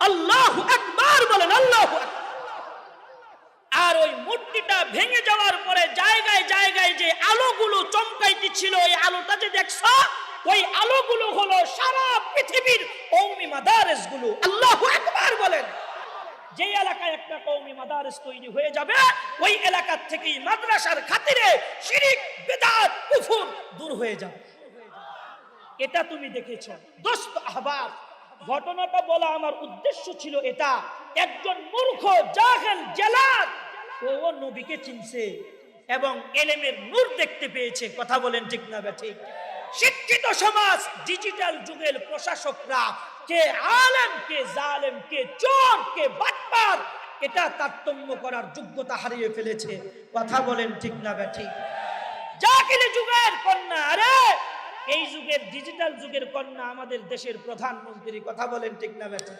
আল্লাহু আকবার বলেন, আল্লাহু আকবার। আর ওই মূর্তিটা ভেঙে যাওয়ার পরে জায়গায় জায়গায় যে আলোগুলো চমকাইতেছিল, ওই আলোটা যে দেখছো, ওই আলোগুলো হলো সারা পৃথিবীর কওমি মাদারিস গুলো। আল্লাহু আকবার বলেন। যে এলাকায় একটা কওমি মাদারিস তৈরি হয়ে যাবে, ওই এলাকা থেকেই মাদ্রাসার খাতিরে শিরক, বিদআত, কুফর দূর হয়ে যাবে। এটা তুমি দেখেছো দোস্ত আহবাব। ঘটনাটা বলা আমার উদ্দেশ্য ছিল এটা, একজন মূর্খ জাহেল জেলাদ ও নবীকে চিনছে এবং এলেমের নূর দেখতে পেয়েছে। কথা বলেন ঠিক না ঠিক? শিক্ষিত সমাজ, ডিজিটাল যুগের প্রশাসকরা কে আলেম, কে জালেম, কে চোর, কে বাটপার, এটা তারতম্য করার যোগ্যতা হারিয়ে ফেলেছে। কথা বলেন ঠিক না ঠিক? জাহিলি যুগের কন্যা, আরে এই যুগের ডিজিটাল যুগের কন্যা আমাদের দেশের প্রধানমন্ত্রী। কথা বলেন ঠিক না ঠিক?